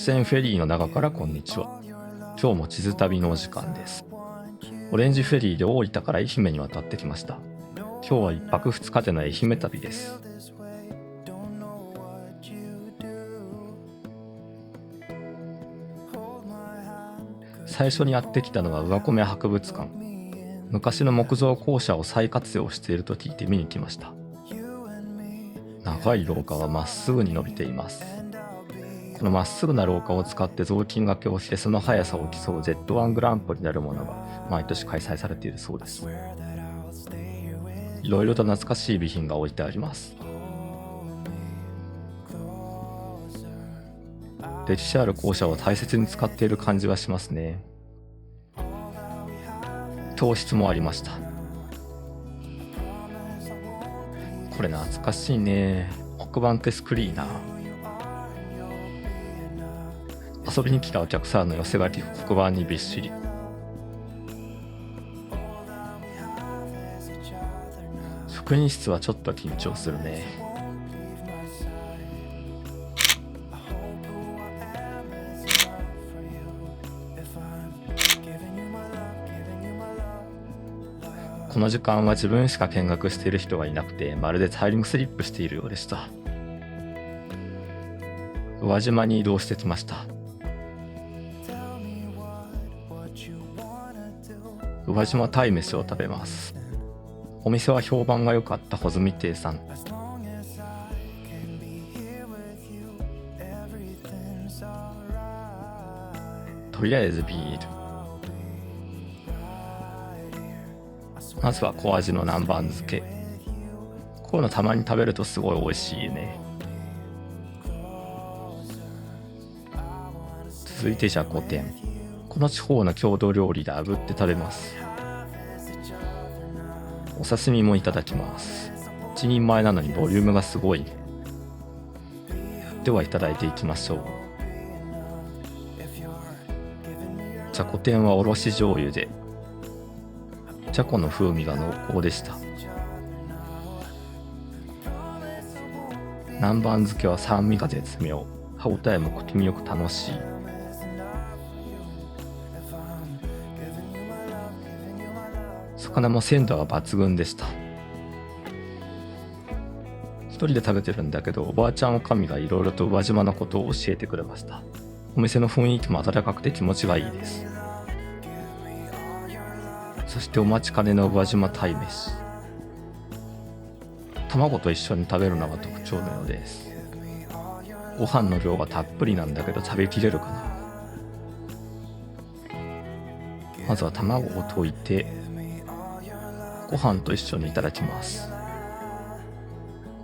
線フェリーの中からこんにちは。今日も地図旅のお時間です。オレンジフェリーで大分から愛媛に渡ってきました。今日は1泊2日での愛媛旅です。最初にやってきたのは上米博物館。昔の木造校舎を再活用していると聞いて見に来ました。長い廊下はまっすぐに伸びています。このまっすぐな廊下を使って雑巾がけをしてその速さを競う Z1 グランプリなるものが毎年開催されているそうです。いろいろと懐かしい備品が置いてあります。歴史ある校舎を大切に使っている感じはしますね。教室もありました。これ懐かしいね。黒板テスクリーナー。遊びに来たお客さんの寄せ書き黒板にびっしり。職員室はちょっと緊張するね。この時間は自分しか見学している人がいなくて、まるでタイムスリップしているようでした。宇和島に移動してきました。宇和島鯛めしを食べます。お店は評判が良かった穂積亭さん。とりあえずビール。まずは小味の南蛮漬け。こういうのたまに食べるとすごい美味しいね。続いてじゃこ天。この地方の郷土料理で炙って食べます。お刺身もいただきます。一人前なのにボリュームがすごい。ではいただいていきましょう。じゃこ天はおろし醤油で、じゃこの風味が濃厚でした。南蛮漬けは酸味が絶妙。歯ごたえも口によく楽しい。魚も鮮度は抜群でした。一人で食べてるんだけど、おばあちゃんおかみがいろいろと宇和島のことを教えてくれました。お店の雰囲気も温かくて気持ちがいいです。そしてお待ちかねの宇和島鯛めし。卵と一緒に食べるのが特徴のようです。ご飯の量がたっぷりなんだけど食べきれるかな。まずは卵を溶いてご飯と一緒にいただきます。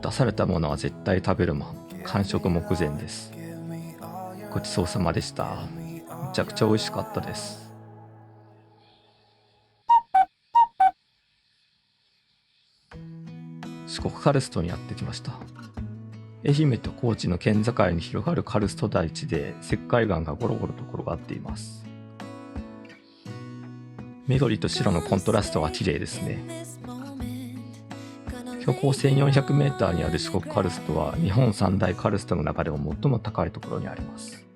出されたものは絶対食べるマン。完食目前です。ごちそうさまでした。めちゃくちゃ美味しかったです。四国カルストにやってきました。愛媛と高知の県境に広がるカルスト台地で石灰岩がゴロゴロと転がっています。緑と白のコントラストが綺麗ですね。標高 1400m にある四国カルストは日本三大カルストの中でも最も高いところにあります。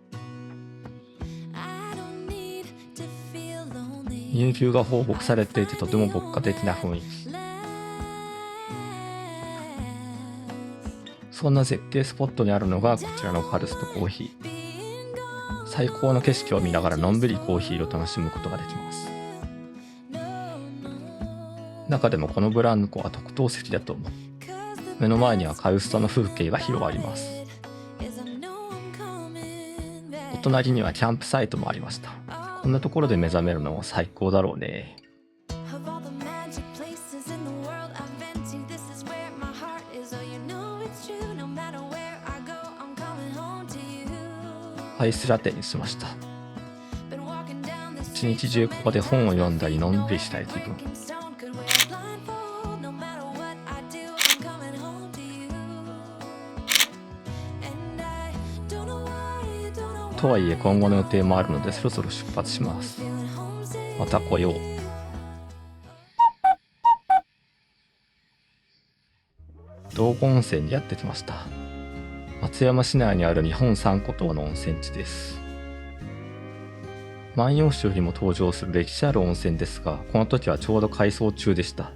乳牛が放牧されていてとても牧歌的な雰囲気。そんな絶景スポットにあるのがこちらのカルストコーヒー。最高の景色を見ながらのんびりコーヒーを楽しむことができます。中でもこのブランコは特等席だと思う。目の前にはカルストの風景が広がります。お隣にはキャンプサイトもありました。こんなところで目覚めるのも最高だろうね。アイスラテにしました。一日中ここで本を読んだりのんびりしたい気分。とはいえ今後の予定もあるのでそろそろ出発します。また来よう。道後温泉にやってきました。松山市内にある日本三古島の温泉地です。万葉集にも登場する歴史ある温泉ですが、この時はちょうど改装中でした。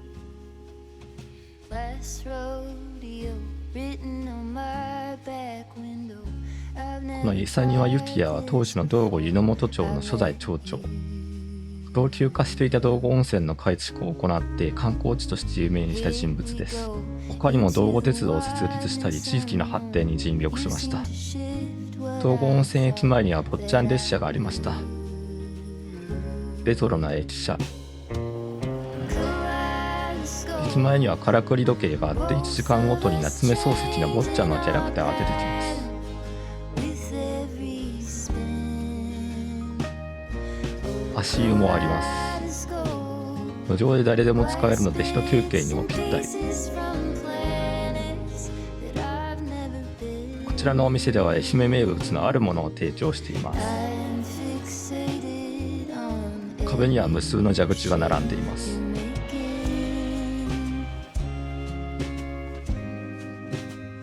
この伊佐庭幸也は当時の道後湯の本町の初代町長。老朽化していた道後温泉の改築を行って観光地として有名にした人物です。他にも道後鉄道を設立したり地域の発展に尽力しました。道後温泉駅前には坊ちゃん列車がありました。レトロな駅舎。駅前にはからくり時計があって1時間ごとに夏目漱石の坊ちゃんのキャラクターが出てきます。足湯もあります。路上で誰でも使えるので一休憩にもぴったり。こちらのお店では愛媛名物のあるものを提供しています。壁には無数の蛇口が並んでいます。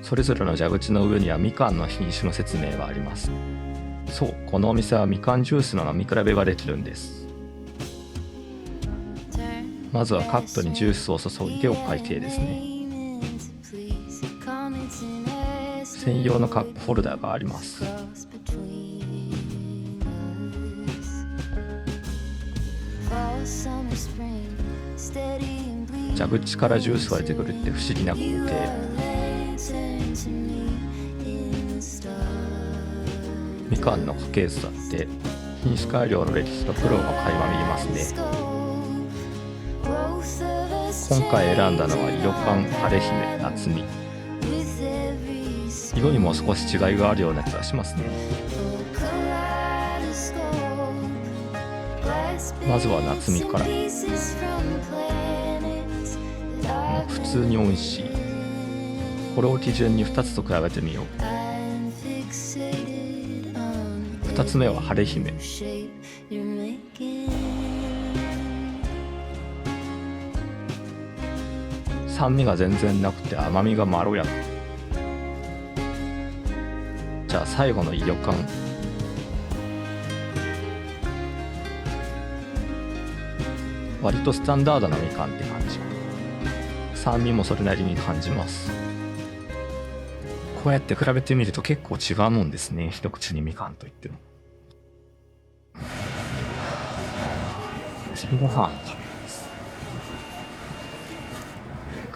それぞれの蛇口の上にはみかんの品種の説明があります。そう、このお店はみかんジュースの飲み比べができるんです。まずはカップにジュースを注いでお会計ですね。専用のカップホルダーがあります。蛇口からジュースが出てくるって不思議な光景。みかんの家系図だって品種改良の歴史とプロが垣間見えますね。今回選んだのは色缶晴姫夏美。色にも少し違いがあるような気がしますね。まずは夏美から。普通に美味しい。これを基準に2つと比べてみよう。2つ目は晴れ姫。酸味が全然なくて甘みがまろやか。じゃあ最後の色缶。割とスタンダードなみかんって感じ。酸味もそれなりに感じます。こうやって比べてみると結構違うもんですね。一口にみかんといっても。昼ご飯食べます。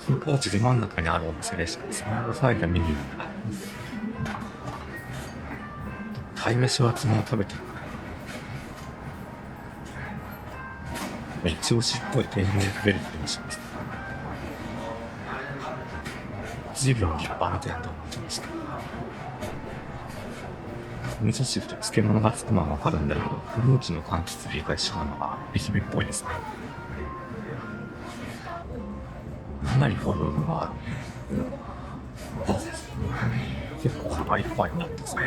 空港地で真ん中にあるお店でした。サイドサイドメニューがあります。鯛めしは昨日食べてる。一押しっぽい天然で食べる気がします。随分立派な店と思ってました。味噌汁と漬物がつくのはわかるんだけど、フルーツの柑橘類が一緒なのが愛媛っぽいですね。かなりボリュームがある。結構幅いっぱいになってますね。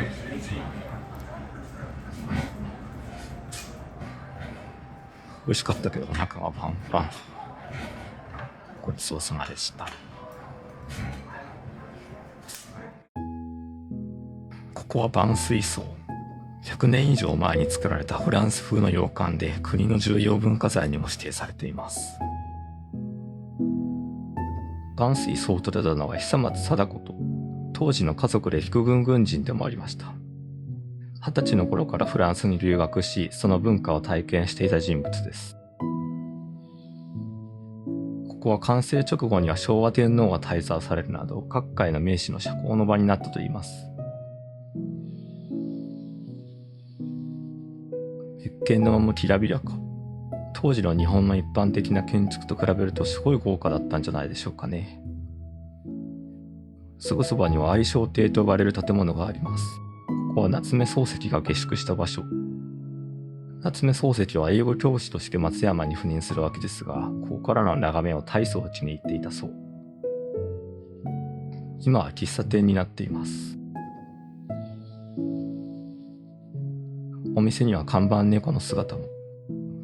美味しかったけどお腹がパンパン。ごちそうさまでした。ここは万水荘。100年以上前に作られたフランス風の洋館で国の重要文化財にも指定されています。万水荘を建てたのは久松貞子と、当時の家族で陸軍軍人でもありました。20歳の頃からフランスに留学し、その文化を体験していた人物です。ここは完成直後には昭和天皇が滞在されるなど、各界の名士の社交の場になったといいます。一見のままきらびやか。当時の日本の一般的な建築と比べるとすごい豪華だったんじゃないでしょうかね。すぐそばには愛称亭と呼ばれる建物があります。ここは夏目漱石が下宿した場所。夏目漱石は英語教師として松山に赴任するわけですが、ここからの眺めを大層気に入っていたそう。今は喫茶店になっています。お店には看板猫の姿も。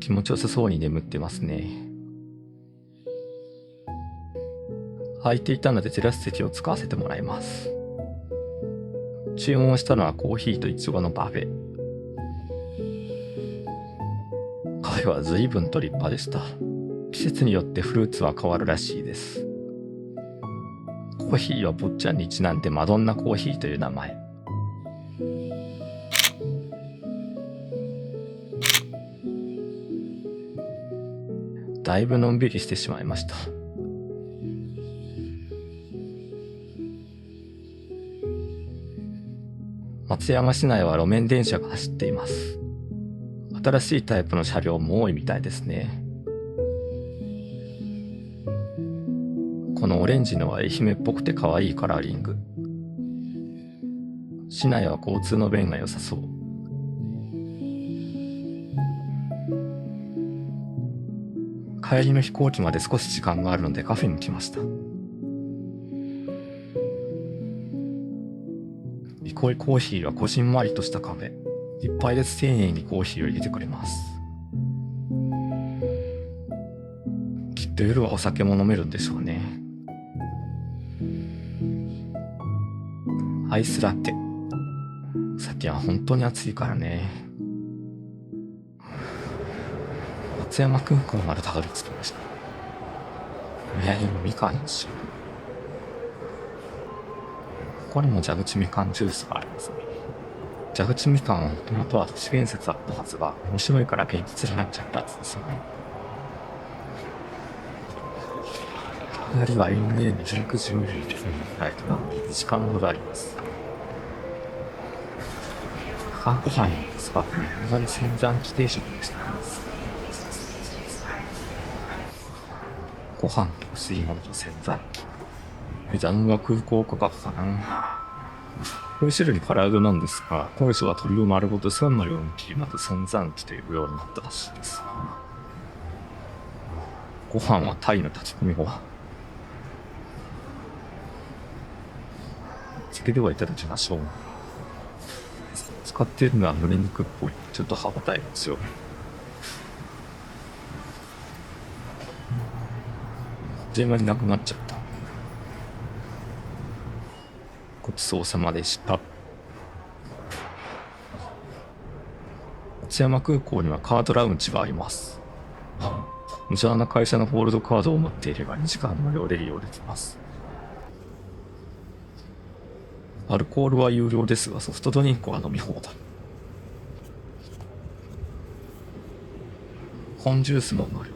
気持ちよさそうに眠ってますね。空いていたのでテラス席を使わせてもらいます。注文したのはコーヒーとイチゴのパフェ。カフェは随分と立派でした。季節によってフルーツは変わるらしいです。コーヒーは坊ちゃんにちなんでマドンナコーヒーという名前。だいぶのんびりしてしまいました。松山市内は路面電車が走っています。新しいタイプの車両も多いみたいですね。このオレンジのは愛媛っぽくて可愛いカラーリング。市内は交通の便が良さそう。帰りの飛行機まで少し時間があるのでカフェに来ました。リコイコーヒーはこじんまりとしたカフェ。一杯ずつ丁寧にコーヒーを入れてくれます。きっと夜はお酒も飲めるんでしょうね。アイスラテ。最近は本当に暑いからね。松山空港までたどり着きました。みかんですよ。ここにも蛇口みかんジュースがありますね。蛇口みかんは本当は都市伝説あったはずが面白いから現実になっちゃったやつですよね。隣は41910ミリですね。はい、2時間ほどあります。カープハイですが、同じ仙山規定食でした。ご飯、水物と洗剤。ジャンは空港価格かな。こういう種類唐揚げなんですが、当初は鶏を丸ごと3のように切りまず仙山機というようになったらしいです。ご飯はタイの炊き込みご飯。それではいただきましょう。使っているのは胸肉っぽい。ちょっと歯応えですよ。あっという間になくなっちゃった。ごちそうさまでした。松山空港にはカードラウンジがあります。無駄な会社のホールドカードを持っていれば2時間無料で利用できます。アルコールは有料ですが、ソフトドリンクは飲み放題。本ジュースも無料。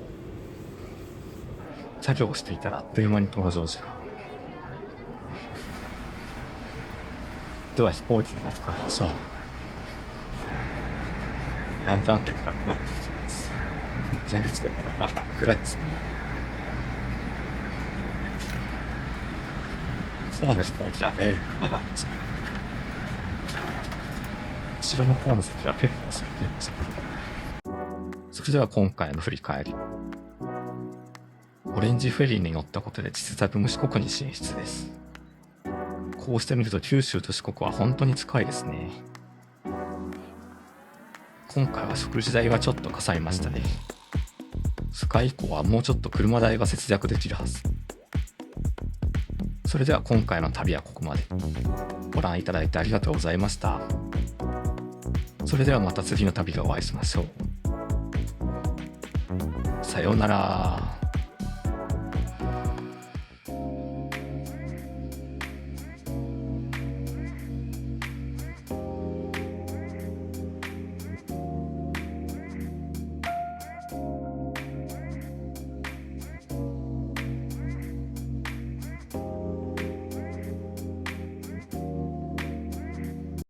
作業をしていたらあっという間に登場時間。では飛行機に乗ってみましょう。だんだんって暗くなってきます。全然暗いですね。そうですね、じゃあね。後ろの方の席は結構空いています。それでは今回の振り返り。オレンジフェリーに乗ったことで実在無四国に進出です。こうしてみると九州と四国は本当に近いですね。今回は食事代がちょっとかさみましたね。次回以降はもうちょっと車代が節約できるはず。それでは今回の旅はここまで。ご覧いただいてありがとうございました。それではまた次の旅でお会いしましょう。さようなら。